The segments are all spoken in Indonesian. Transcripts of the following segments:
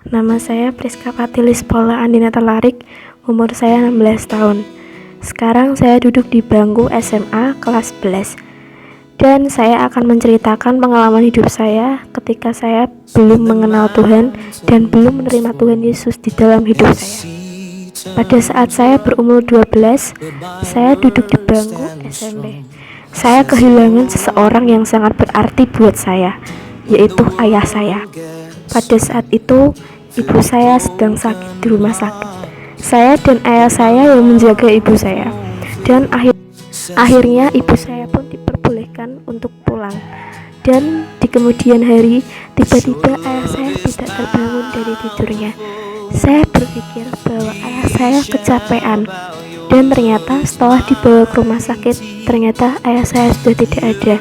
Nama saya Priska Patilis Paula Andina Talarik, umur saya 16 tahun. Sekarang saya duduk di bangku SMA kelas 11. Dan saya akan menceritakan pengalaman hidup saya ketika saya belum mengenal Tuhan dan belum menerima Tuhan Yesus di dalam hidup saya. Pada saat saya berumur 12, saya duduk di bangku SMP. Saya kehilangan seseorang yang sangat berarti buat saya, yaitu ayah saya. Pada saat itu, ibu saya sedang sakit di rumah sakit. Saya dan ayah saya yang menjaga ibu saya. Dan akhirnya ibu saya pun diperbolehkan untuk pulang. Dan di kemudian hari, tiba-tiba ayah saya tidak terbangun dari tidurnya. Saya berpikir bahwa ayah saya kecapean. Dan ternyata setelah dibawa ke rumah sakit, ternyata ayah saya sudah tidak ada.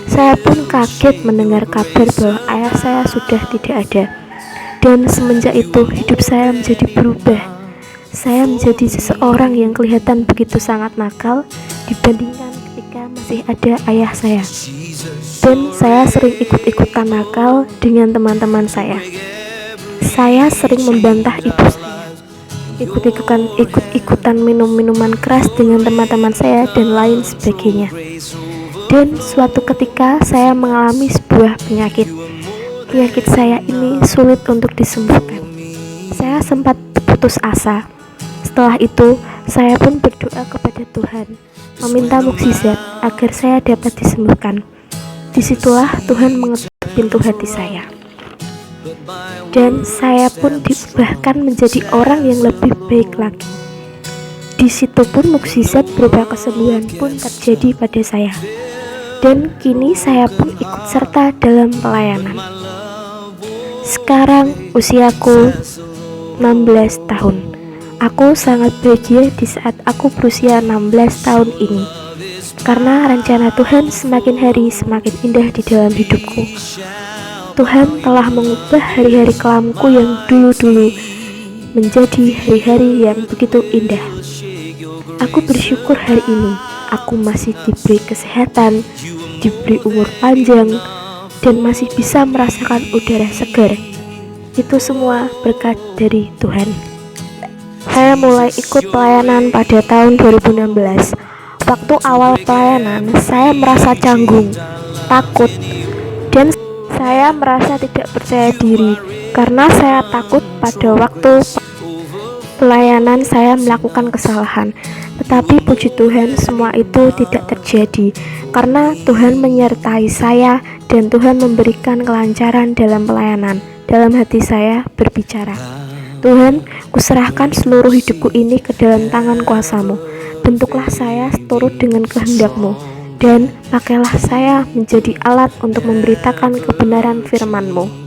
Saya pun kaget mendengar kabar bahwa ayah saya sudah tidak ada. Dan semenjak itu hidup saya menjadi berubah. Saya menjadi seseorang yang kelihatan begitu sangat nakal dibandingkan ketika masih ada ayah saya. Dan saya sering ikut-ikutan nakal dengan teman-teman saya. Saya sering membantah ibu saya, ikut-ikutan minum minuman keras dengan teman-teman saya dan lain sebagainya. Dan suatu ketika saya mengalami sebuah penyakit. Penyakit saya ini sulit untuk disembuhkan. Saya sempat putus asa. Setelah itu, saya pun berdoa kepada Tuhan, meminta mukjizat agar saya dapat disembuhkan. Disitulah Tuhan mengetuk pintu hati saya. Dan saya pun diubahkan menjadi orang yang lebih baik lagi. Di situ pun mukjizat berupa kesembuhan pun terjadi pada saya. Dan kini saya pun ikut serta dalam pelayanan. Sekarang usiaku 16 tahun. Aku sangat bahagia di saat aku berusia 16 tahun ini. Karena rencana Tuhan semakin hari semakin indah di dalam hidupku. Tuhan telah mengubah hari-hari kelamku yang dulu-dulu menjadi hari-hari yang begitu indah. Aku bersyukur hari ini aku masih diberi kesehatan, diberi umur panjang, dan masih bisa merasakan udara segar. Itu semua berkat dari Tuhan. Saya mulai ikut pelayanan pada tahun 2016. Waktu awal pelayanan, saya merasa canggung, takut, dan saya merasa tidak percaya diri karena saya takut pada waktu pelayanan saya melakukan kesalahan. Tetapi puji Tuhan semua itu tidak terjadi karena Tuhan menyertai saya dan Tuhan memberikan kelancaran dalam pelayanan. Dalam hati saya berbicara, Tuhan, kuserahkan seluruh hidupku ini ke dalam tangan kuasa-Mu. Bentuklah saya seturut dengan kehendak-Mu dan pakailah saya menjadi alat untuk memberitakan kebenaran firman-Mu.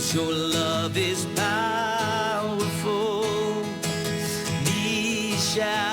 Your love is powerful. These shall